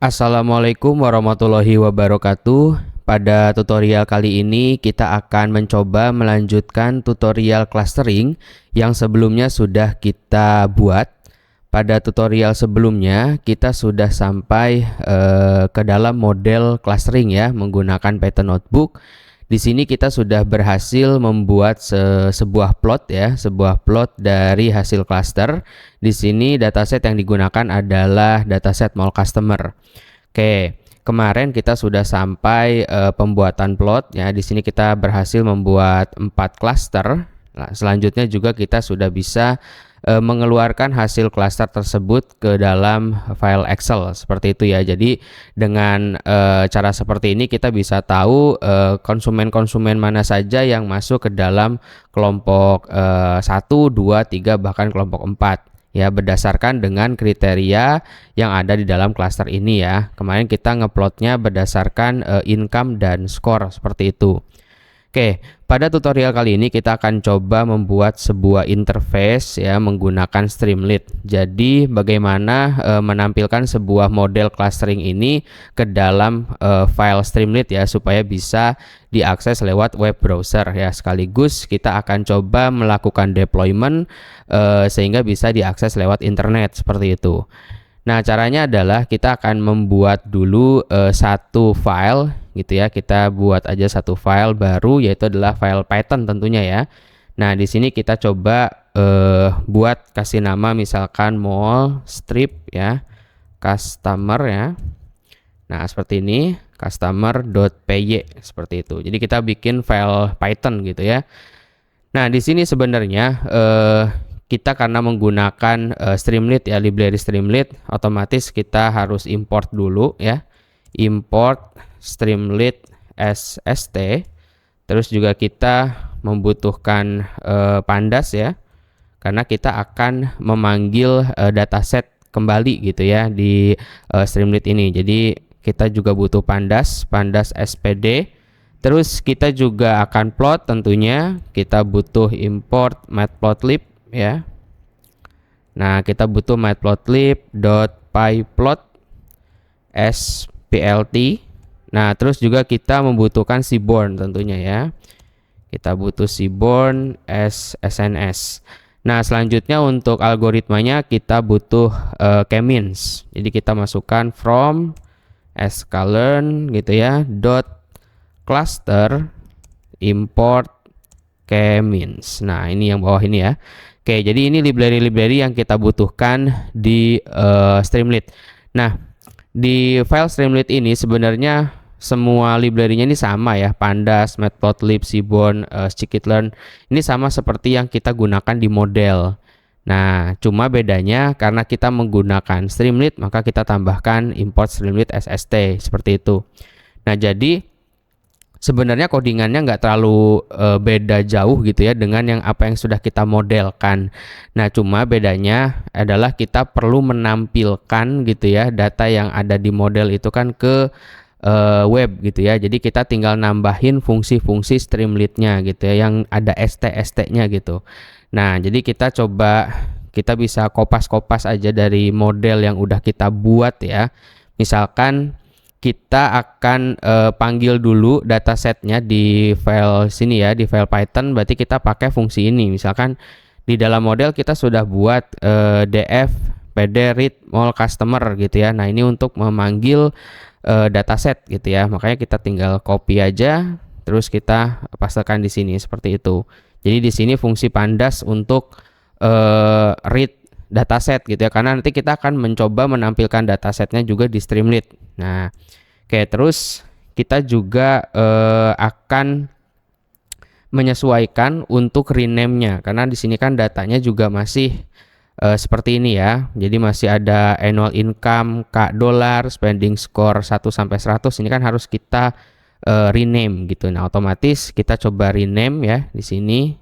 Assalamualaikum warahmatullahi wabarakatuh. Pada tutorial kali ini kita akan mencoba melanjutkan tutorial clustering yang sebelumnya sudah kita buat. Pada tutorial sebelumnya kita sudah sampai ke dalam model clustering ya menggunakan Python Notebook. Di sini kita sudah berhasil membuat sebuah plot ya, sebuah plot dari hasil cluster. Di sini dataset yang digunakan adalah dataset mall customer. Oke, kemarin kita sudah sampai pembuatan plot ya. Di sini kita berhasil membuat 4 cluster. Nah, selanjutnya juga kita sudah bisa mengeluarkan hasil cluster tersebut ke dalam file Excel seperti itu ya. Jadi dengan cara seperti ini kita bisa tahu konsumen-konsumen mana saja yang masuk ke dalam kelompok 1, 2, 3 bahkan kelompok 4 ya, berdasarkan dengan kriteria yang ada di dalam cluster ini ya. Kemarin kita ngeplotnya berdasarkan income dan skor seperti itu. Oke, pada tutorial kali ini kita akan coba membuat sebuah interface ya menggunakan Streamlit. Jadi bagaimana menampilkan sebuah model clustering ini ke dalam file Streamlit ya supaya bisa diakses lewat web browser ya. Sekaligus kita akan coba melakukan deployment sehingga bisa diakses lewat internet seperti itu. Nah, caranya adalah kita akan membuat dulu satu file gitu ya. Kita buat aja satu file baru yaitu adalah file Python tentunya ya. Nah, di sini kita coba buat kasih nama misalkan mall strip ya, customer ya. Nah, seperti ini, customer.py seperti itu. Jadi kita bikin file Python gitu ya. Nah, di sini sebenarnya kita karena menggunakan Streamlit ya, library Streamlit, otomatis kita harus import dulu ya. Import Streamlit SST. Terus juga kita membutuhkan pandas ya. Karena kita akan memanggil dataset kembali gitu ya di Streamlit ini. Jadi kita juga butuh pandas SPD. Terus kita juga akan plot tentunya. Kita butuh import matplotlib ya. Nah, kita butuh matplotlib.pyplot splt. Nah, terus juga kita membutuhkan seaborn tentunya ya. Kita butuh seaborn sns. Nah, selanjutnya untuk algoritmanya kita butuh k-means. Jadi kita masukkan from sklearn gitu ya, dot cluster import k-means. Nah, ini yang bawah ini ya. Oke, jadi ini library-library yang kita butuhkan di Streamlit. Nah, di file Streamlit ini sebenarnya semua library-nya ini sama ya, pandas, matplotlib, seaborn, scikit-learn. Ini sama seperti yang kita gunakan di model. Nah, cuma bedanya karena kita menggunakan Streamlit, maka kita tambahkan import Streamlit SST seperti itu. Nah, jadi sebenarnya codingannya nggak terlalu beda jauh gitu ya dengan yang apa yang sudah kita modelkan. Nah, cuma bedanya adalah kita perlu menampilkan gitu ya data yang ada di model itu kan ke web gitu ya. Jadi kita tinggal nambahin fungsi-fungsi Streamlit-nya gitu ya yang ada ST-ST-nya gitu. Nah, jadi kita bisa kopas-kopas aja dari model yang udah kita buat ya. Misalkan kita akan panggil dulu datasetnya di file sini ya, di file Python. Berarti kita pakai fungsi ini. Misalkan di dalam model kita sudah buat df pd read mall customer gitu ya. Nah, ini untuk memanggil dataset gitu ya. Makanya kita tinggal copy aja, terus kita pastekan di sini seperti itu. Jadi di sini fungsi pandas untuk read dataset gitu ya, karena nanti kita akan mencoba menampilkan datasetnya juga di Streamlit. Nah, oke, terus kita juga akan menyesuaikan untuk rename-nya karena di sini kan datanya juga masih seperti ini ya. Jadi masih ada annual income, $, spending score 1 sampai 100. Ini kan harus kita rename gitu. Nah, otomatis kita coba rename ya di sini.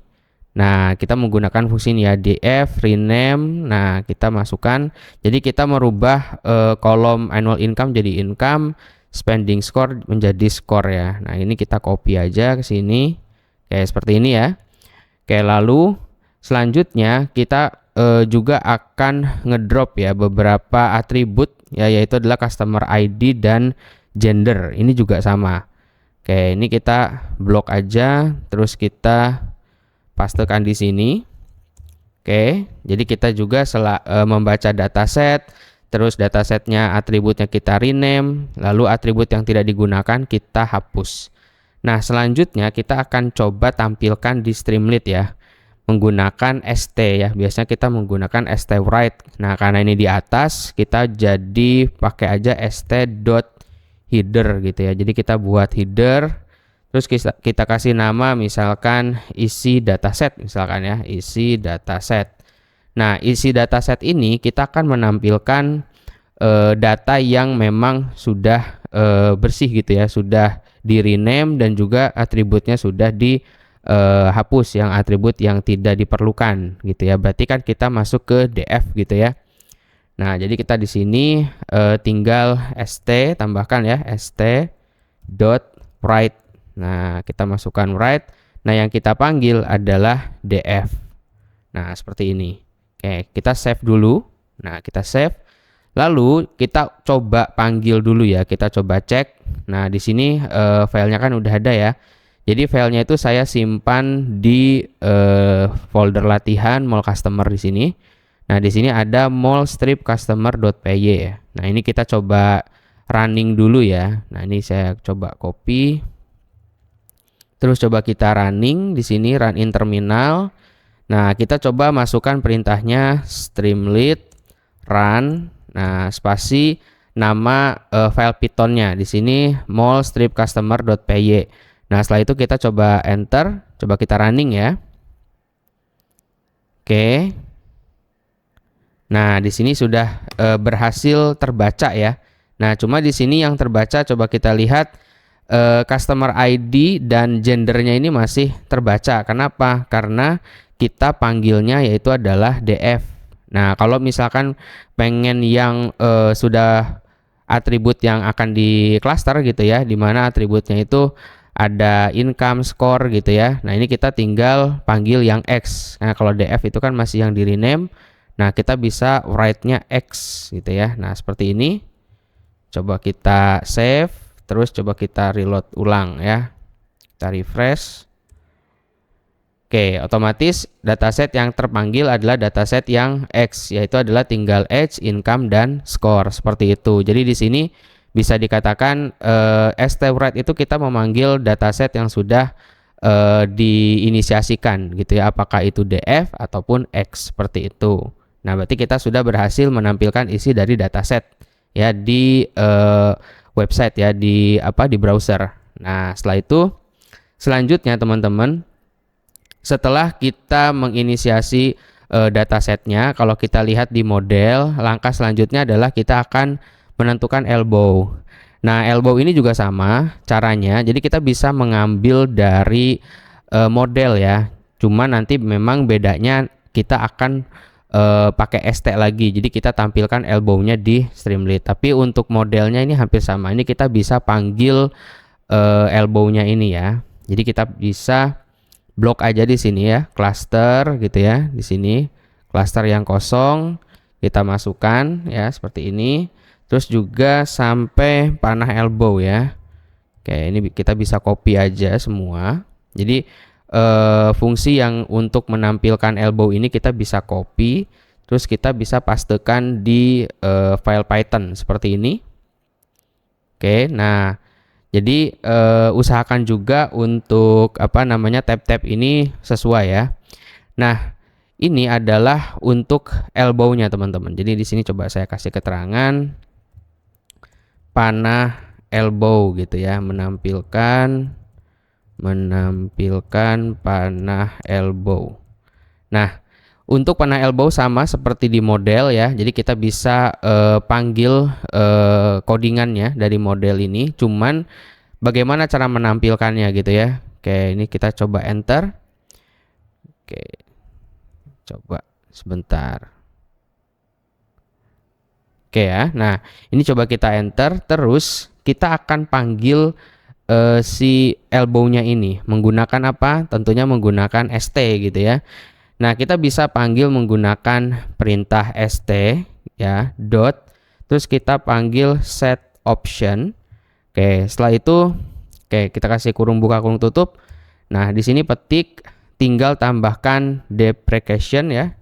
Nah, kita menggunakan fungsi ini ya, df rename. Nah, kita masukkan. Jadi kita merubah kolom annual income jadi income, spending score menjadi score ya. Nah, ini kita copy aja ke sini. Kayak seperti ini ya. Oke, lalu selanjutnya kita juga akan ngedrop ya beberapa atribut ya, yaitu adalah customer ID dan gender. Ini juga sama. Oke, ini kita blok aja, terus kita pastekan di sini. Oke, jadi kita juga membaca dataset, terus datasetnya atributnya kita rename, lalu atribut yang tidak digunakan kita hapus. Nah, selanjutnya kita akan coba tampilkan di Streamlit ya, menggunakan st ya. Biasanya kita menggunakan st_write. Nah, karena ini di atas, kita jadi pakai aja st.header gitu ya. Jadi kita buat header, terus kita kasih nama misalkan isi dataset misalkan ya, isi dataset. Nah, isi dataset ini kita akan menampilkan data yang memang sudah bersih gitu ya, sudah di rename dan juga atributnya sudah dihapus yang atribut yang tidak diperlukan gitu ya. Berarti kan kita masuk ke df gitu ya. Nah, jadi kita di sini tinggal st, tambahkan ya st.write. Nah, kita masukkan write. Nah, yang kita panggil adalah df. Nah, seperti ini. Oke, kita save dulu. Nah, kita save. Lalu kita coba panggil dulu ya, kita coba cek. Nah, di sini filenya kan udah ada ya. Jadi filenya itu saya simpan di folder latihan mall customer di sini. Nah, di sini ada mall-customer.py ya. Nah, ini kita coba running dulu ya. Nah, ini saya coba copy. Terus coba kita running di sini, run in terminal. Nah, kita coba masukkan perintahnya streamlit run. Nah, spasi nama file Pythonnya di sini mall-customer.py. Nah, setelah itu kita coba enter, coba kita running ya. Oke. Nah, di sini sudah berhasil terbaca ya. Nah, cuma di sini yang terbaca coba kita lihat customer ID dan gendernya ini masih terbaca. Kenapa? Karena kita panggilnya yaitu adalah df. Nah, kalau misalkan pengen yang sudah atribut yang akan di cluster gitu ya, di mana atributnya itu ada income, score gitu ya. Nah, ini kita tinggal panggil yang X. Nah, kalau df itu kan masih yang di rename. Nah, kita bisa write-nya X gitu ya. Nah, seperti ini. Coba kita save, terus coba kita reload ulang ya. Kita refresh. Oke, otomatis dataset yang terpanggil adalah dataset yang X, yaitu adalah tinggal age, income, dan score seperti itu. Jadi di sini bisa dikatakan st_write itu kita memanggil dataset yang sudah diinisiasikan gitu ya, apakah itu df ataupun X seperti itu. Nah, berarti kita sudah berhasil menampilkan isi dari dataset ya di website ya, di browser. Nah, setelah itu selanjutnya teman-teman, setelah kita menginisiasi datasetnya, kalau kita lihat di model, langkah selanjutnya adalah kita akan menentukan elbow. Nah, elbow ini juga sama caranya. Jadi kita bisa mengambil dari model ya. Cuma nanti memang bedanya kita akan pakai st lagi. Jadi kita tampilkan elbow-nya di Streamlit. Tapi untuk modelnya ini hampir sama. Ini kita bisa panggil elbow-nya ini ya. Jadi kita bisa blok aja di sini ya, cluster gitu ya. Di sini cluster yang kosong kita masukkan ya seperti ini. Terus juga sampai panah elbow ya. Oke, ini kita bisa copy aja semua. Jadi fungsi yang untuk menampilkan elbow ini kita bisa copy, terus kita bisa pastekan di file Python seperti ini. Oke, nah jadi usahakan juga untuk tab-tab ini sesuai ya. Nah, ini adalah untuk elbow-nya teman-teman. Jadi di sini coba saya kasih keterangan panah elbow gitu ya, menampilkan panah elbow. Nah, untuk panah elbow sama seperti di model ya. Jadi kita bisa panggil codingannya dari model ini. Cuman bagaimana cara menampilkannya gitu ya. Oke, ini kita coba enter. Oke, coba sebentar. Oke ya. Nah, ini coba kita enter. Terus kita akan panggil si elbow-nya ini menggunakan apa? Tentunya menggunakan st gitu ya. Nah, kita bisa panggil menggunakan perintah st ya, dot, terus kita panggil set option. Oke, setelah itu kita kasih kurung buka kurung tutup. Nah, di sini petik, tinggal tambahkan deprecation ya.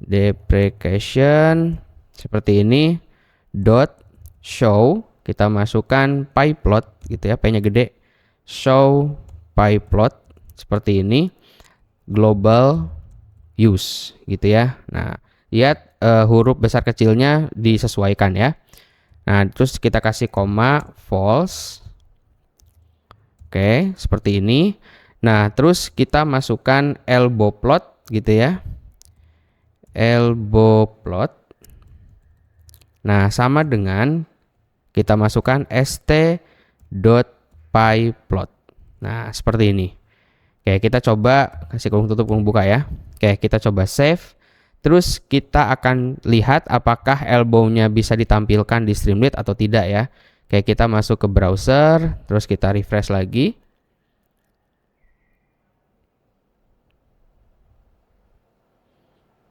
Deprecation seperti ini, dot show, kita masukkan pyplot gitu ya, p-nya gede, show pyplot seperti ini, global use gitu ya. Nah, lihat huruf besar kecilnya disesuaikan ya. Nah, terus kita kasih koma, false. Oke, seperti ini. Nah, terus kita masukkan elbow plot gitu ya. Elbow plot. Nah, sama dengan kita masukkan st.pyplot. Nah, seperti ini. Oke, kita coba kasih kurung tutup kurung buka ya. Oke, kita coba save. Terus kita akan lihat apakah elbow-nya bisa ditampilkan di Streamlit atau tidak ya. Oke, kita masuk ke browser, terus kita refresh lagi.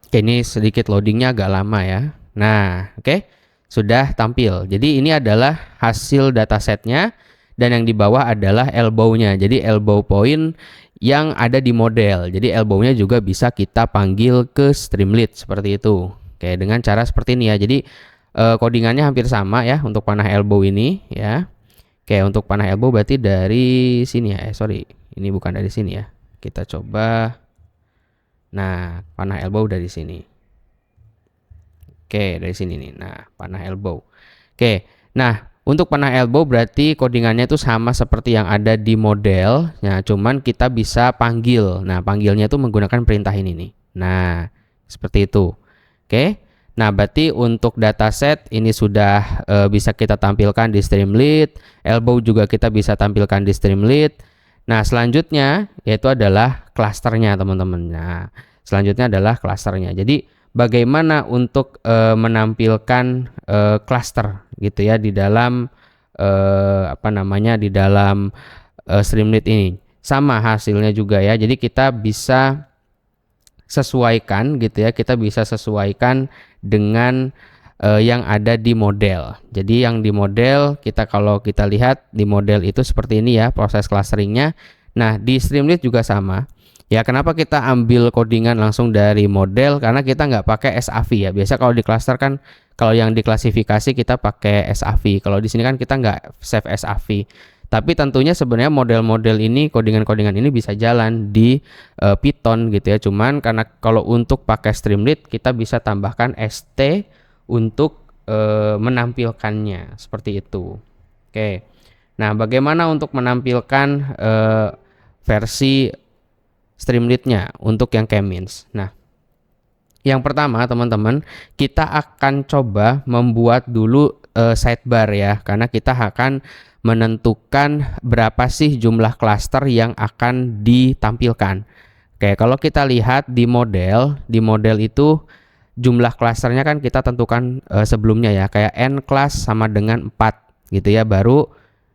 Oke, ini sedikit loadingnya agak lama ya. Nah, oke, sudah tampil. Jadi ini adalah hasil datasetnya, dan yang di bawah adalah elbow-nya. Jadi elbow point yang ada di model. Jadi elbow-nya juga bisa kita panggil ke Streamlit seperti itu. Oke, dengan cara seperti ini ya. Jadi codingannya hampir sama ya untuk panah elbow ini ya. Oke, untuk panah elbow berarti dari sini ya. Sorry, ini bukan dari sini ya. Kita coba. Nah, panah elbow dari sini. Oke, dari sini nih. Nah, panah elbow. Oke, nah untuk panah elbow berarti codingannya itu sama seperti yang ada di model. Nah, cuman kita bisa panggil. Nah, panggilnya itu menggunakan perintah ini nih. Nah, seperti itu. Oke. Nah, berarti untuk dataset ini sudah bisa kita tampilkan di Streamlit. Elbow juga kita bisa tampilkan di Streamlit. Nah, selanjutnya yaitu adalah klasternya, teman-teman. Nah, selanjutnya adalah klasternya. Jadi bagaimana untuk menampilkan cluster gitu ya di dalam di dalam Streamlit ini. Sama hasilnya juga ya. Jadi kita bisa sesuaikan gitu ya. Kita bisa sesuaikan dengan yang ada di model. Jadi yang di model kalau kita lihat di model itu seperti ini ya proses clusteringnya. Nah, di Streamlit juga sama. Ya, kenapa kita ambil codingan langsung dari model? Karena kita nggak pakai SAV ya. Biasa kalau di cluster kan, kalau yang diklasifikasi kita pakai SAV. Kalau di sini kan kita nggak save SAV. Tapi tentunya sebenarnya model-model ini, codingan-codingan ini bisa jalan di Python gitu ya. Cuman karena kalau untuk pakai Streamlit kita bisa tambahkan ST untuk menampilkannya seperti itu. Oke. Nah, bagaimana untuk menampilkan versi Streamlit-nya untuk yang K-means. Nah, yang pertama teman-teman, kita akan coba membuat dulu sidebar ya, karena kita akan menentukan berapa sih jumlah cluster yang akan ditampilkan. Oke, kalau kita lihat di model itu jumlah klasternya kan kita tentukan sebelumnya ya, kayak n class sama dengan 4 gitu ya, baru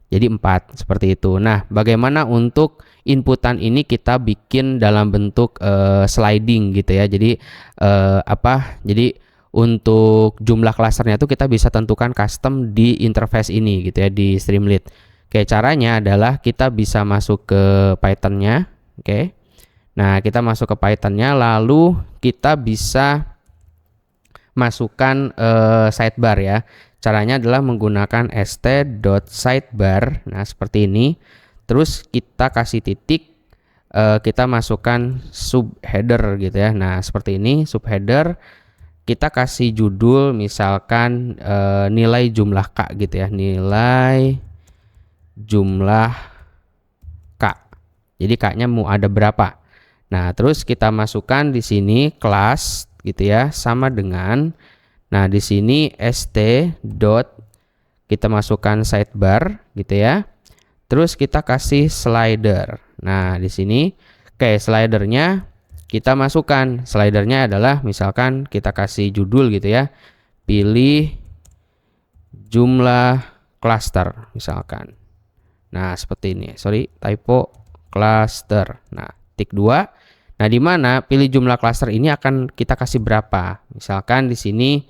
jadi 4 seperti itu. Nah, bagaimana untuk inputan ini kita bikin dalam bentuk sliding gitu ya. Jadi Jadi untuk jumlah klasternya itu kita bisa tentukan custom di interface ini gitu ya, di Streamlit. Oke, caranya adalah kita bisa masuk ke Python-nya. Oke. Nah, kita masuk ke Python-nya, lalu kita bisa masukkan sidebar ya. Caranya adalah menggunakan st.sidebar. Nah, seperti ini. Terus kita kasih titik, kita masukkan subheader gitu ya. Nah, seperti ini subheader. Kita kasih judul misalkan nilai jumlah K gitu ya. Nilai jumlah K. Jadi K-nya mau ada berapa. Nah, terus kita masukkan di sini kelas gitu ya, sama dengan, nah di sini st dot kita masukkan sidebar gitu ya. Terus kita kasih slider. Nah, di sini slidernya kita masukkan. Slidernya adalah misalkan kita kasih judul gitu ya. Pilih jumlah cluster misalkan. Nah, seperti ini. Sorry, typo, cluster. Nah, tik 2. Nah, di mana pilih jumlah klaster ini akan kita kasih berapa. Misalkan di sini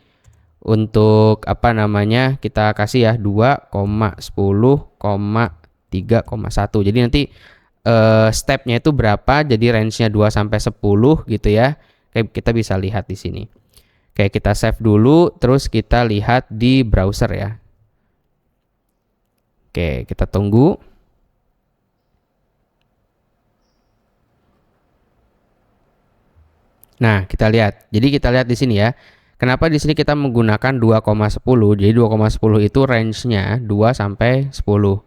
untuk apa namanya kita kasih ya 2,10,3,1. Jadi nanti stepnya itu berapa, jadi range-nya 2 sampai 10 gitu ya. Kayak kita bisa lihat di sini. Kayak kita save dulu, terus kita lihat di browser ya. Oke, kita tunggu. Nah, kita lihat. Jadi kita lihat di sini ya. Kenapa di sini kita menggunakan 2,10? Jadi 2,10 itu range-nya 2 sampai 10.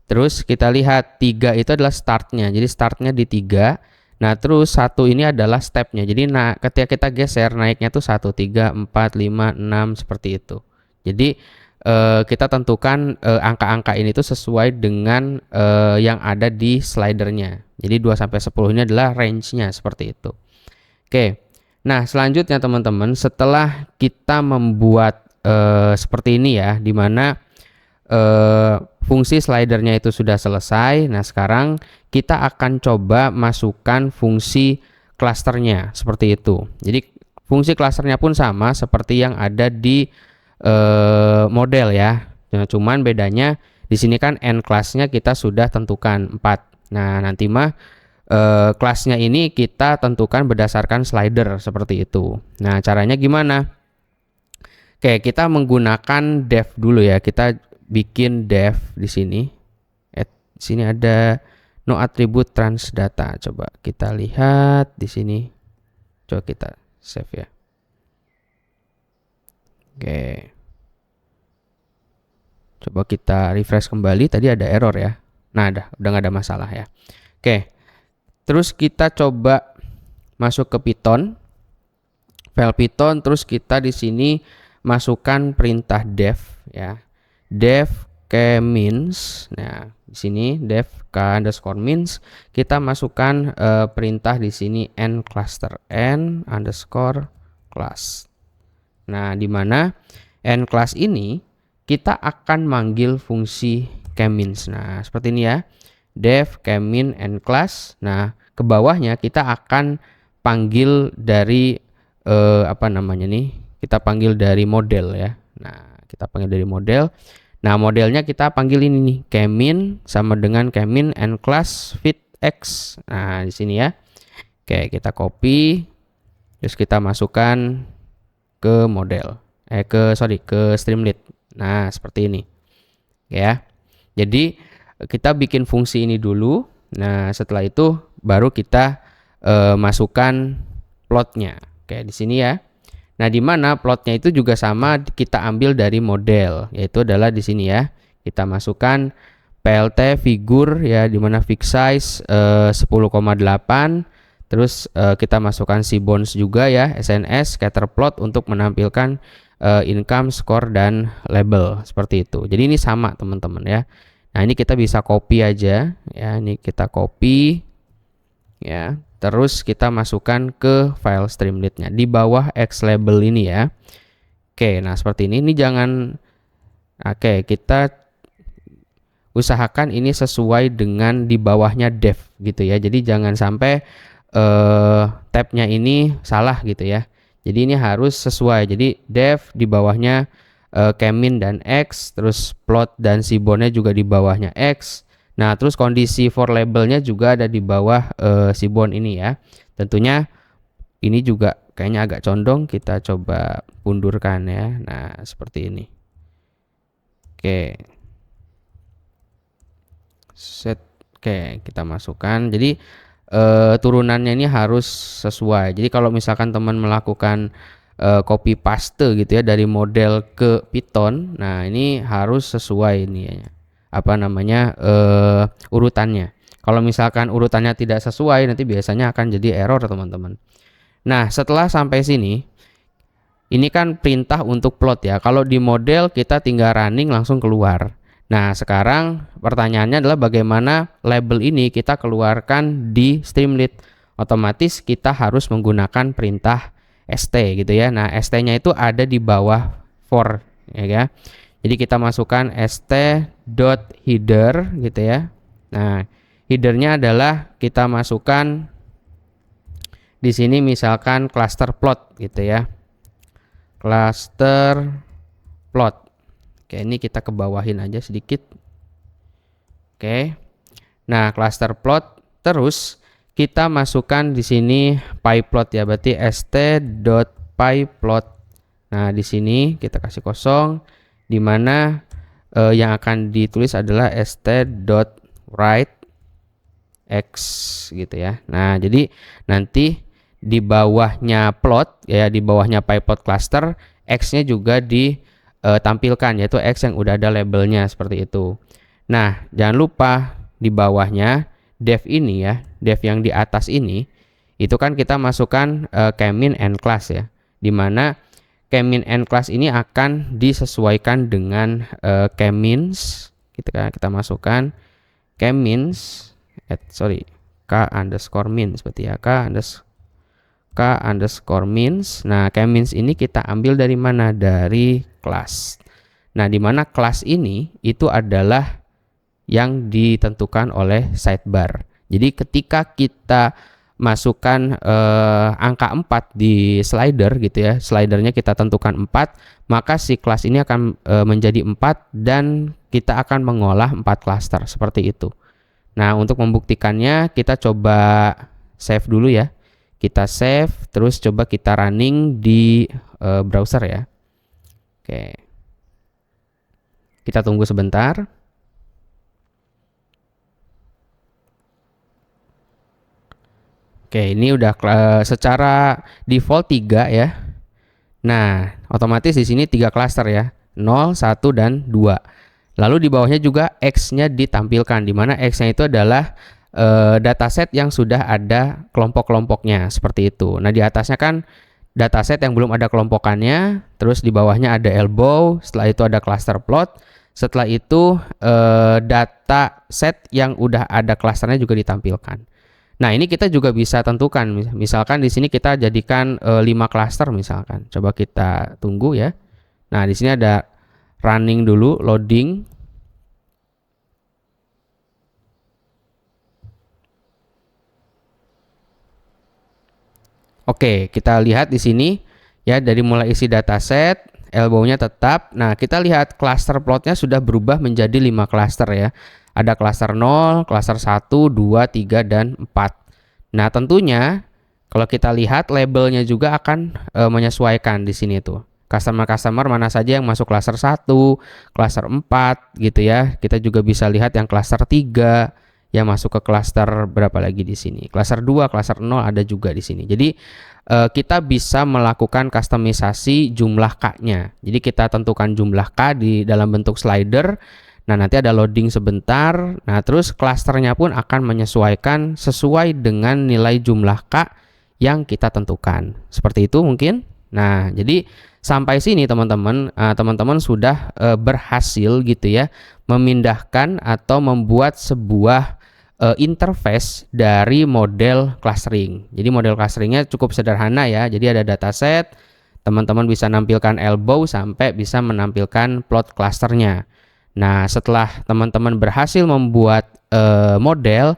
Terus kita lihat 3 itu adalah startnya. Jadi startnya di 3. Nah, terus 1 ini adalah stepnya. Jadi ketika kita geser naiknya tuh 1, 3, 4, 5, 6 seperti itu. Jadi kita tentukan angka-angka ini tuh sesuai dengan yang ada di slidernya. Jadi 2 sampai 10 ini adalah range-nya seperti itu. Oke. Nah, selanjutnya teman-teman, setelah kita membuat seperti ini ya, di mana fungsi slidernya itu sudah selesai. Nah, sekarang kita akan coba masukkan fungsi klasternya seperti itu. Jadi fungsi klasternya pun sama seperti yang ada di model ya. Nah, cuman bedanya di sini kan n kelasnya kita sudah tentukan 4. Nah, nanti mah kelasnya ini kita tentukan berdasarkan slider seperti itu. Nah, caranya gimana? Oke, kita menggunakan dev dulu ya. Kita bikin dev di sini. Di sini ada no attribute trans data. Coba kita lihat di sini. Coba kita save ya. Oke. Coba kita refresh kembali. Tadi ada error ya. Nah, udah nggak ada masalah ya. Oke. Terus kita coba masuk ke Python, file Python, terus kita di sini masukkan perintah dev ya, dev k-means. Nah, di sini dev k_means kita masukkan perintah di sini n cluster n_class. Nah, di mana n class ini kita akan manggil fungsi k-means. Nah, seperti ini ya. Dev k-min n class. Nah, ke bawahnya kita akan panggil dari apa namanya nih? Kita panggil dari model ya. Nah, kita panggil dari model. Nah, modelnya kita panggil ini nih, k-min sama dengan k-min n class fit x. Nah, di sini ya. Oke, kita copy. Terus kita masukkan ke model. Ke Streamlit. Nah, seperti ini. Ya. Jadi kita bikin fungsi ini dulu. Nah, setelah itu baru kita masukkan plotnya. Oke, di sini ya. Nah, di mana plotnya itu juga sama kita ambil dari model, yaitu adalah di sini ya. Kita masukkan plt figure ya, di mana fix size 10,8. Terus kita masukkan seabones juga ya, SNS scatter plot untuk menampilkan income, score dan label seperti itu. Jadi ini sama teman-teman ya. Nah, ini kita bisa copy aja ya, ini kita copy ya, terus kita masukkan ke file Streamlit-nya di bawah X label ini ya. Oke, nah seperti ini jangan, oke, kita usahakan ini sesuai dengan di bawahnya dev gitu ya. Jadi jangan sampai tabnya ini salah gitu ya. Jadi ini harus sesuai. Jadi dev di bawahnya k-min dan x, terus plot dan seabones juga di bawahnya x. Nah, terus kondisi for labelnya juga ada di bawah seabone ini ya. Tentunya ini juga kayaknya agak condong, kita coba pundurkan ya. Nah, seperti ini. Oke. Set. Oke, kita masukkan. Jadi turunannya ini harus sesuai. Jadi kalau misalkan teman melakukan copy paste gitu ya dari model ke Python, nah ini harus sesuai ini ya, apa namanya urutannya. Kalau misalkan urutannya tidak sesuai, nanti biasanya akan jadi error teman-teman. Nah, setelah sampai sini, ini kan perintah untuk plot ya. Kalau di model kita tinggal running langsung keluar. Nah, sekarang pertanyaannya adalah bagaimana label ini kita keluarkan di Streamlit. Otomatis kita harus menggunakan perintah st gitu ya. Nah, st-nya itu ada di bawah for ya. Jadi kita masukkan st.header gitu ya. Nah, headernya adalah kita masukkan di sini misalkan cluster plot gitu ya. Cluster plot. Oke, ini kita ke bawahin aja sedikit. Oke. Nah, cluster plot terus kita masukkan di sini pyplot ya, berarti st.pyplot. Nah, di sini kita kasih kosong, di mana yang akan ditulis adalah st.write x gitu ya. Nah, jadi nanti di bawahnya plot ya, di bawahnya pyplot cluster, x-nya juga ditampilkan, yaitu x yang udah ada labelnya seperti itu. Nah, jangan lupa di bawahnya dev ini ya, dev yang di atas ini, itu kan kita masukkan kemin and class ya, dimana kemin and class ini akan disesuaikan dengan kemins. Kita masukkan kemins k underscore min seperti ya, k underscore mins. Nah, kemins ini kita ambil dari mana? Dari class. Nah, di mana class ini itu adalah yang ditentukan oleh sidebar. Jadi ketika kita masukkan angka 4 di slider gitu ya, slidernya kita tentukan 4, maka si kelas ini akan menjadi 4 dan kita akan mengolah 4 cluster seperti itu. Nah, untuk membuktikannya kita coba save dulu ya. Kita save, terus coba kita running di browser ya. Oke. Kita tunggu sebentar. Oke, ini udah secara default 3 ya. Nah, otomatis di sini 3 cluster ya, 0, 1, dan 2. Lalu di bawahnya juga X-nya ditampilkan, di mana X-nya itu adalah dataset yang sudah ada kelompok-kelompoknya, seperti itu. Nah, di atasnya kan dataset yang belum ada kelompokannya, terus di bawahnya ada elbow, setelah itu ada cluster plot, setelah itu dataset yang udah ada clusternya juga ditampilkan. Nah, ini kita juga bisa tentukan, misalkan di sini kita jadikan 5 cluster misalkan. Coba kita tunggu ya. Nah, di sini ada running dulu, loading. Oke, kita lihat di sini ya, dari mulai isi dataset, elbow-nya tetap. Nah, kita lihat cluster plotnya sudah berubah menjadi 5 cluster ya. Ada cluster 0, cluster 1, 2, 3, dan 4. Nah, tentunya kalau kita lihat labelnya juga akan menyesuaikan di sini tuh. Customer mana saja yang masuk cluster 1, cluster 4 gitu ya. Kita juga bisa lihat yang cluster 3 yang masuk ke cluster berapa lagi di sini. Cluster 2, cluster 0 ada juga di sini. Jadi kita bisa melakukan kustomisasi jumlah K-nya. Jadi kita tentukan jumlah K di dalam bentuk slider. Nah, nanti ada loading sebentar. Nah, terus klasternya pun akan menyesuaikan sesuai dengan nilai jumlah K yang kita tentukan. Seperti itu mungkin. Nah, jadi sampai sini teman-teman, teman-teman sudah berhasil gitu ya memindahkan atau membuat sebuah interface dari model clustering. Jadi model clusteringnya cukup sederhana ya. Jadi ada dataset, teman-teman bisa nampilkan elbow sampai bisa menampilkan plot clusternya. Nah, setelah teman-teman berhasil membuat model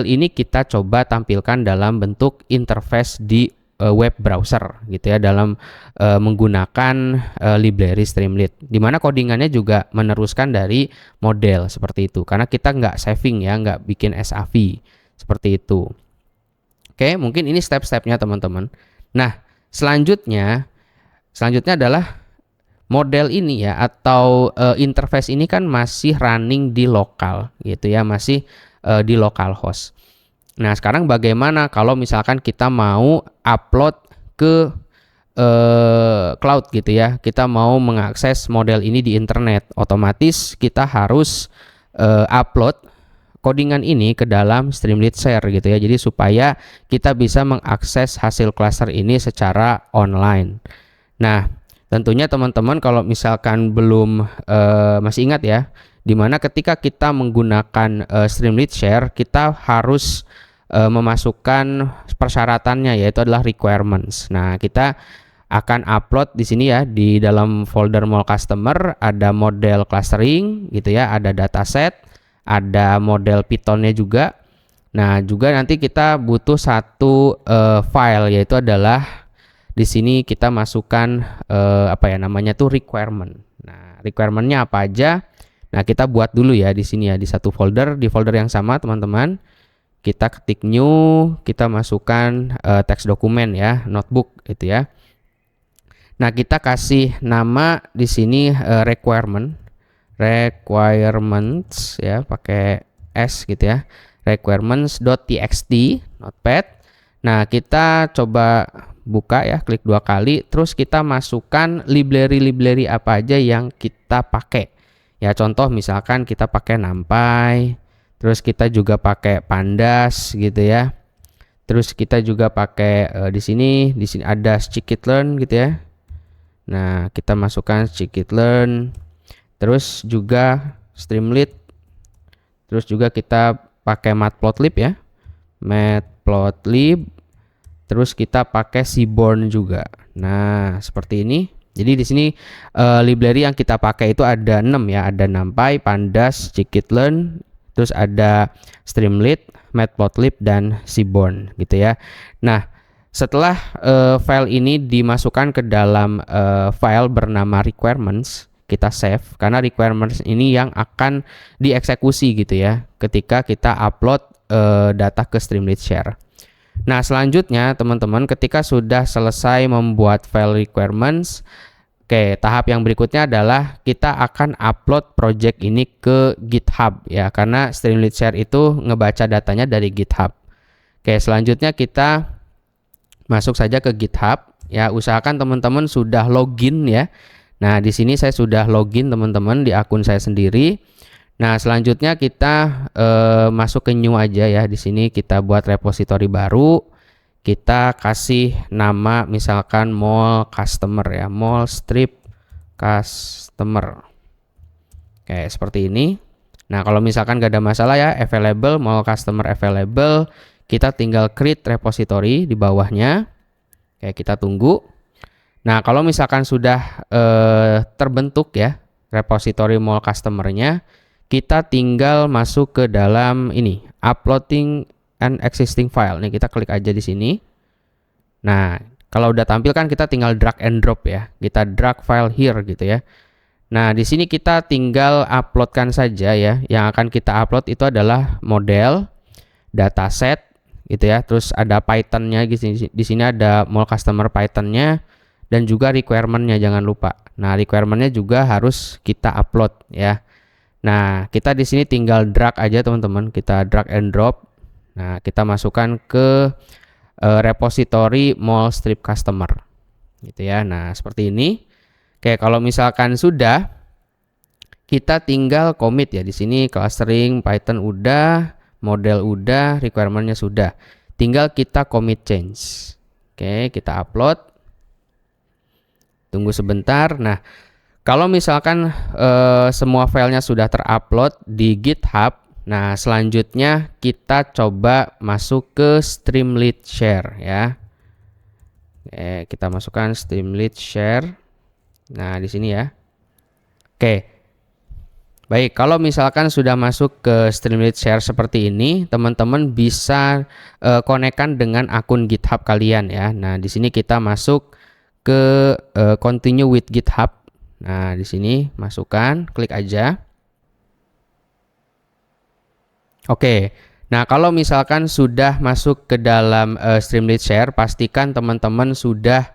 ini kita coba tampilkan dalam bentuk interface di web browser gitu ya, dalam menggunakan library Streamlit, di mana codingannya juga meneruskan dari model seperti itu, karena kita nggak saving ya, nggak bikin SAV seperti itu. Oke, mungkin ini step-stepnya teman-teman. Nah, selanjutnya adalah model ini ya, atau interface ini kan masih running di lokal gitu ya, masih di localhost. Nah, sekarang bagaimana kalau misalkan kita mau upload ke cloud gitu ya, kita mau mengakses model ini di internet, otomatis kita harus upload codingan ini ke dalam Streamlit Share gitu ya, jadi supaya kita bisa mengakses hasil cluster ini secara online. Nah, tentunya teman-teman kalau misalkan belum masih ingat ya, dimana ketika kita menggunakan Streamlit Share, kita harus memasukkan persyaratannya, yaitu adalah requirements. Nah, kita akan upload di sini ya, di dalam folder Mall Customer ada model clustering gitu ya, ada dataset, ada model Pythonnya juga. Nah, juga nanti kita butuh satu file, yaitu adalah di sini kita masukkan apa ya namanya tuh requirement. Nah, requirementnya apa aja? Nah, kita buat dulu ya di sini ya, di satu folder, di folder yang sama teman-teman. Kita ketik new, kita masukkan teks dokumen ya, notebook gitu ya. Nah, kita kasih nama di sini requirements ya, pakai S gitu ya. requirements.txt notepad. Nah, kita coba buka ya, klik 2 kali, terus kita masukkan library apa aja yang kita pakai. Ya, contoh misalkan kita pakai NumPy, terus kita juga pakai Pandas gitu ya. Terus kita juga pakai di sini ada scikit-learn gitu ya. Nah, kita masukkan scikit-learn. Terus juga Streamlit. Terus juga kita pakai Matplotlib ya. Matplotlib. Terus kita pakai Seaborn juga. Nah, seperti ini. Jadi di sini library yang kita pakai itu ada 6 ya. Ada NumPy, Pandas, scikit-learn, terus ada Streamlit, Matplotlib, dan Seaborn gitu ya. Nah, setelah file ini dimasukkan ke dalam file bernama requirements, kita save karena requirements ini yang akan dieksekusi gitu ya ketika kita upload data ke Streamlit Share. Nah, selanjutnya teman-teman, ketika sudah selesai membuat file requirements, oke, tahap yang berikutnya adalah kita akan upload project ini ke GitHub ya, karena Streamlit Share itu ngebaca datanya dari GitHub. Oke, selanjutnya kita masuk saja ke GitHub ya, usahakan teman-teman sudah login ya. Nah, di sini saya sudah login teman-teman di akun saya sendiri. Nah, selanjutnya kita masuk ke new aja ya. Di sini kita buat repository baru. Kita kasih nama misalkan mall customer ya, mall strip customer. Oke, seperti ini. Nah, kalau misalkan gak ada masalah ya, available, mall customer available, kita tinggal create repository di bawahnya. Oke, kita tunggu. Nah, kalau misalkan sudah terbentuk ya repository mall customer-nya, kita tinggal masuk ke dalam ini, uploading an existing file. Nih, kita klik aja di sini. Nah, kalau udah tampil kan kita tinggal drag and drop ya. Kita drag file here gitu ya. Nah, di sini kita tinggal uploadkan saja ya. Yang akan kita upload itu adalah model, dataset gitu ya. Terus ada Python-nya di sini ada mall customer Python-nya dan juga requirement-nya, jangan lupa. Nah, requirement-nya juga harus kita upload ya. Nah, kita di sini tinggal drag aja teman-teman. Kita drag and drop. Nah, kita masukkan ke repository mall strip customer gitu ya. Nah, seperti ini. Oke, kalau misalkan sudah, kita tinggal commit ya. Di sini clustering Python udah, model udah, requirement-nya sudah. Tinggal kita commit change. Oke, kita upload. Tunggu sebentar. Nah, kalau misalkan semua filenya sudah terupload di GitHub, nah selanjutnya kita coba masuk ke Streamlit Share ya. Oke, kita masukkan Streamlit Share. Nah, di sini ya. Oke. Baik, kalau misalkan sudah masuk ke Streamlit Share seperti ini, teman-teman bisa konekkan dengan akun GitHub kalian ya. Nah, di sini kita masuk ke continue with GitHub. Nah, di sini masukkan, klik aja. Oke. Nah, kalau misalkan sudah masuk ke dalam Streamlit Share, pastikan teman-teman sudah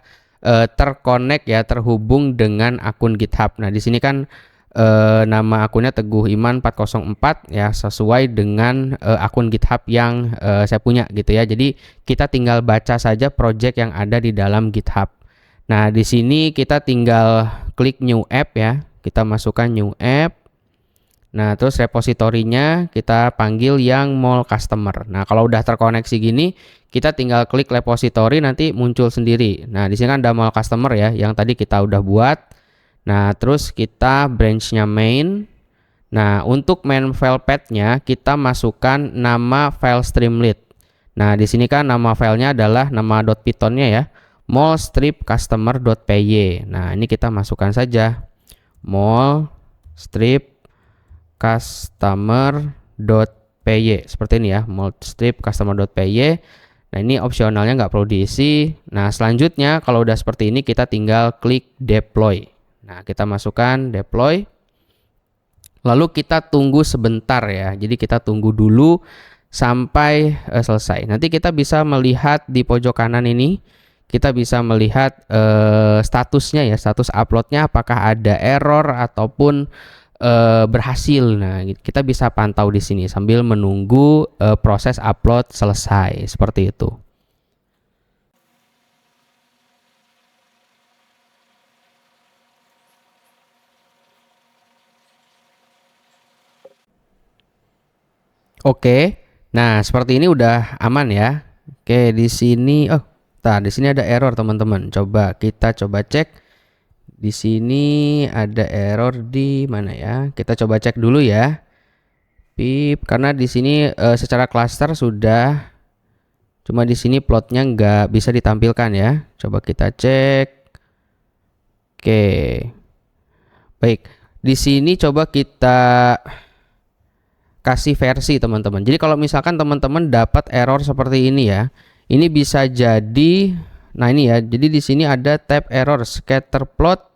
terkonek ya, terhubung dengan akun GitHub. Nah, di sini kan nama akunnya Teguh Iman 404 ya, sesuai dengan akun GitHub yang saya punya gitu ya. Jadi kita tinggal baca saja project yang ada di dalam GitHub. Nah, di sini kita tinggal klik new app ya. Kita masukkan new app. Nah, terus repositorinya kita panggil yang mall customer. Nah, kalau udah terkoneksi gini, kita tinggal klik repository, nanti muncul sendiri. Nah, di sini kan ada mall customer ya, yang tadi kita udah buat. Nah, terus kita branch-nya main. Nah, untuk main file path-nya kita masukkan nama file Streamlit. Nah, di sini kan nama filenya adalah nama .python-nya ya. Mall strip customer.py. Nah, ini kita masukkan saja mall strip customer.py. customer.py seperti ini ya, multstrip customer.py. Nah, ini opsionalnya nggak perlu diisi. Nah, selanjutnya kalau udah seperti ini kita tinggal klik deploy. Nah, kita masukkan deploy. Lalu kita tunggu sebentar ya. Jadi kita tunggu dulu sampai selesai. Nanti kita bisa melihat di pojok kanan ini, kita bisa melihat statusnya ya, status uploadnya apakah ada error ataupun berhasil. Nah, kita bisa pantau di sini sambil menunggu proses upload selesai seperti itu. Oke. Nah, seperti ini udah aman ya. Oke, di sini di sini ada error teman-teman. Kita coba cek. Di sini ada error di mana ya? Kita coba cek dulu ya. Pip, karena di sini secara cluster sudah, cuma di sini plotnya nggak bisa ditampilkan ya. Coba kita cek. Oke. Baik, di sini coba kita kasih versi teman-teman. Jadi kalau misalkan teman-teman dapat error seperti ini ya, ini bisa jadi, nah ini ya. Jadi di sini ada tab error scatter plot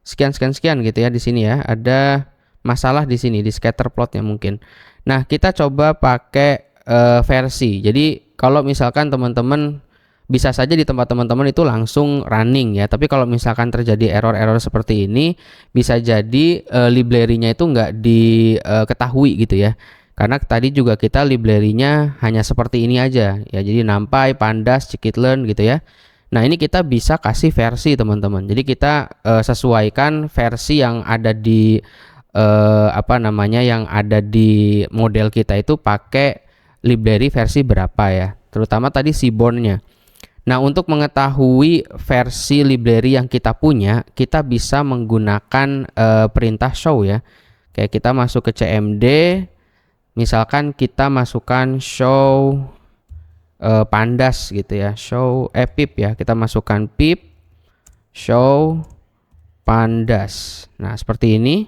sekian gitu ya di sini ya. Ada masalah di sini di scatter plotnya mungkin. Nah, kita coba pakai versi. Jadi kalau misalkan teman-teman bisa saja di tempat teman-teman itu langsung running ya. Tapi kalau misalkan terjadi error-error seperti ini, bisa jadi library-nya itu nggak diketahui gitu ya. Karena tadi juga kita library-nya hanya seperti ini aja ya. Jadi NumPy, Pandas, Scikit-learn gitu ya. Nah, ini kita bisa kasih versi teman-teman. Jadi kita sesuaikan versi yang ada di yang ada di model kita itu pakai library versi berapa ya. Terutama tadi Seaborn-nya. Nah, untuk mengetahui versi library yang kita punya, kita bisa menggunakan perintah show ya. Kayak kita masuk ke CMD, misalkan kita masukkan show Pandas gitu ya, show pip ya, kita masukkan pip show Pandas. Nah, seperti ini.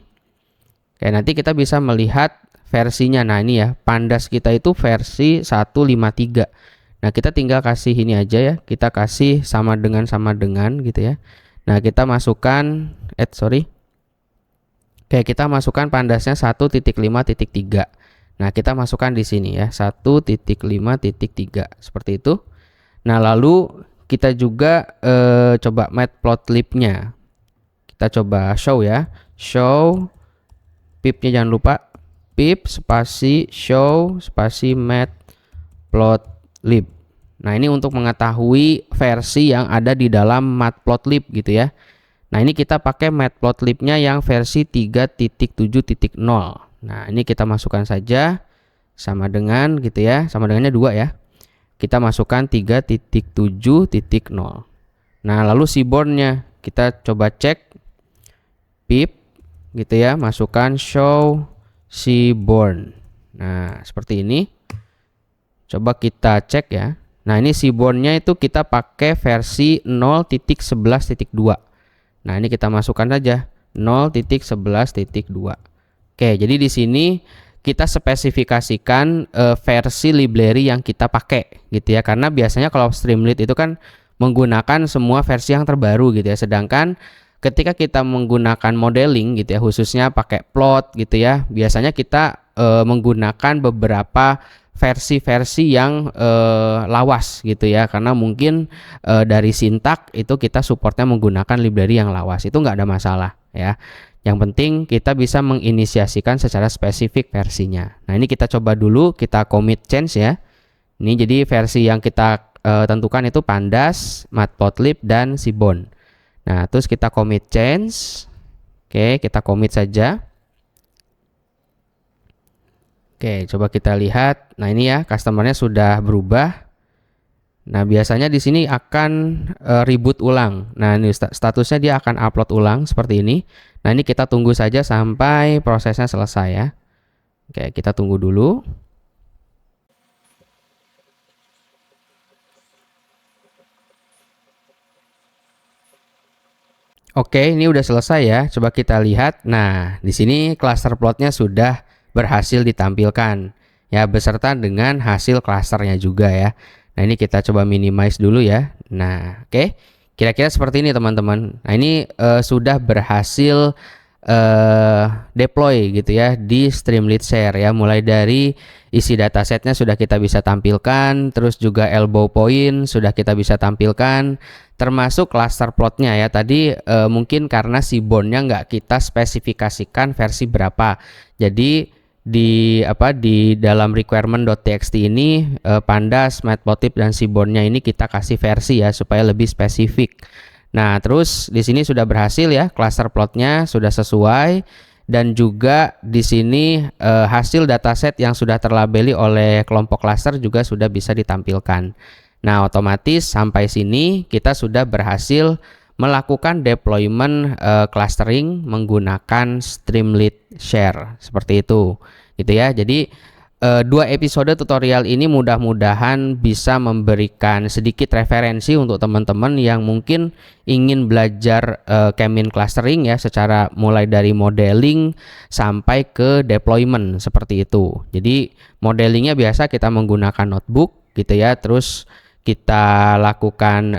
Kayak nanti kita bisa melihat versinya. Nah, ini ya, Pandas kita itu versi 153. Nah, kita tinggal kasih ini aja ya, kita kasih sama dengan gitu ya. Nah, kita masukkan kayak kita masukkan Pandasnya 1.5.3. Nah, kita masukkan di sini ya 1.5.3 seperti itu. Nah, lalu kita juga coba matplotlib-nya. Kita coba show ya. Show pip-nya jangan lupa pip spasi show spasi matplotlib. Nah, ini untuk mengetahui versi yang ada di dalam matplotlib gitu ya. Nah, ini kita pakai matplotlib-nya yang versi 3.7.0. Nah, ini kita masukkan saja sama dengan gitu ya, sama dengannya 2 ya. Kita masukkan 3.7.0. Nah, lalu Seaborn-nya kita coba cek pip gitu ya, masukkan show Seaborn. Nah, seperti ini. Coba kita cek ya. Nah, ini Seaborn-nya itu kita pakai versi 0.11.2. Nah, ini kita masukkan saja 0.11.2. Oke, jadi di sini kita spesifikasikan versi library yang kita pakai gitu ya. Karena biasanya kalau Streamlit itu kan menggunakan semua versi yang terbaru gitu ya. Sedangkan ketika kita menggunakan modeling gitu ya, khususnya pakai plot gitu ya, biasanya kita menggunakan beberapa versi-versi yang lawas gitu ya. Karena mungkin dari sintak itu kita supportnya menggunakan library yang lawas. Itu nggak ada masalah ya. Yang penting kita bisa menginisiasikan secara spesifik versinya. Nah, ini kita coba dulu, kita commit change ya. Ini jadi versi yang kita tentukan itu Pandas, Matplotlib, dan Seaborn. Nah, terus kita commit change. Oke, kita commit saja. Oke, coba kita lihat. Nah, ini ya, customernya sudah berubah. Nah, biasanya di sini akan reboot ulang. Nah, ini statusnya dia akan upload ulang seperti ini. Nah, ini kita tunggu saja sampai prosesnya selesai ya. Oke, kita tunggu dulu. Oke, ini udah selesai ya. Coba kita lihat. Nah, di sini cluster plotnya sudah berhasil ditampilkan. ya, beserta dengan hasil klasternya juga ya. Nah, ini kita coba minimize dulu ya. Nah, oke. Kira-kira seperti ini teman-teman. Nah, ini sudah berhasil deploy gitu ya di Streamlit Share ya. Mulai dari isi datasetnya sudah kita bisa tampilkan, terus juga elbow point sudah kita bisa tampilkan, termasuk cluster plotnya ya. Tadi mungkin karena seaborn-nya nggak kita spesifikasikan versi berapa. Jadi di dalam requirement.txt ini pandas, matplotlib dan seaborn-nya ini kita kasih versi ya supaya lebih spesifik. Nah, terus di sini sudah berhasil ya, cluster plotnya sudah sesuai, dan juga di sini hasil dataset yang sudah terlabeli oleh kelompok cluster juga sudah bisa ditampilkan. Nah, otomatis sampai sini kita sudah berhasil melakukan deployment clustering menggunakan Streamlit Share seperti itu, gitu ya. Jadi 2 episode tutorial ini mudah-mudahan bisa memberikan sedikit referensi untuk teman-teman yang mungkin ingin belajar Kemin clustering ya, secara mulai dari modeling sampai ke deployment seperti itu. Jadi modelingnya biasa kita menggunakan notebook gitu ya, terus kita lakukan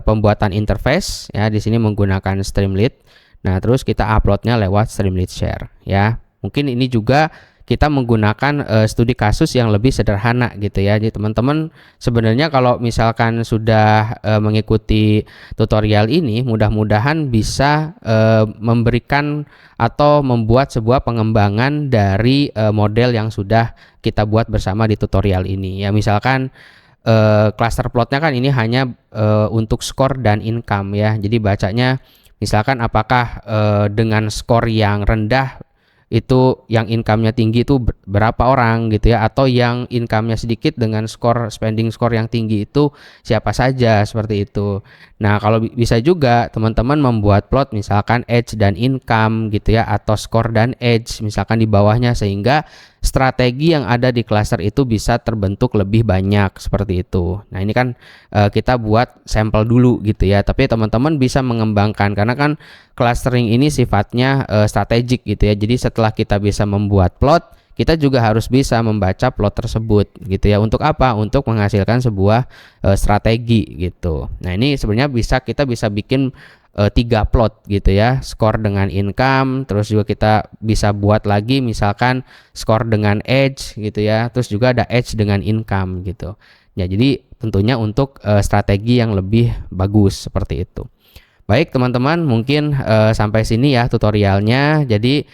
pembuatan interface ya, di sini menggunakan Streamlit. Nah, terus kita uploadnya lewat Streamlit Share ya. Mungkin ini juga kita menggunakan studi kasus yang lebih sederhana gitu ya. Jadi teman-teman sebenarnya kalau misalkan sudah mengikuti tutorial ini, mudah-mudahan bisa memberikan atau membuat sebuah pengembangan dari model yang sudah kita buat bersama di tutorial ini ya. Misalkan cluster plotnya kan ini hanya untuk skor dan income ya. Jadi bacanya misalkan apakah dengan skor yang rendah itu yang income-nya tinggi itu berapa orang gitu ya, atau yang income-nya sedikit dengan spending score yang tinggi itu siapa saja, seperti itu. Nah, kalau bisa juga teman-teman membuat plot misalkan age dan income gitu ya, atau score dan age misalkan di bawahnya, sehingga strategi yang ada di cluster itu bisa terbentuk lebih banyak seperti itu. Nah, ini kan kita buat sampel dulu gitu ya, tapi teman-teman bisa mengembangkan karena kan clustering ini sifatnya strategik gitu ya. Jadi setelah kita bisa membuat plot, kita juga harus bisa membaca plot tersebut gitu ya. Untuk apa? Untuk menghasilkan sebuah strategi gitu. Nah, ini sebenarnya kita bisa bikin 3 plot gitu ya, skor dengan income, terus juga kita bisa buat lagi misalkan skor dengan age gitu ya, terus juga ada age dengan income gitu ya. Jadi tentunya untuk strategi yang lebih bagus seperti itu. Baik teman-teman, mungkin sampai sini ya tutorialnya. Jadi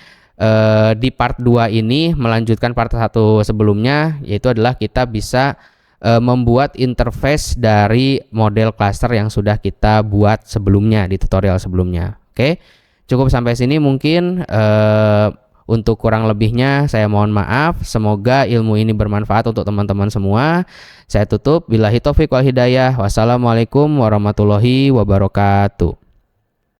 di part 2 ini melanjutkan part 1 sebelumnya, yaitu adalah kita bisa membuat interface dari model cluster yang sudah kita buat sebelumnya di tutorial sebelumnya. Oke, cukup sampai sini mungkin. Untuk kurang lebihnya saya mohon maaf. Semoga ilmu ini bermanfaat untuk teman-teman semua. Saya tutup. Billahi taufiq wal hidayah. Wassalamualaikum warahmatullahi wabarakatuh.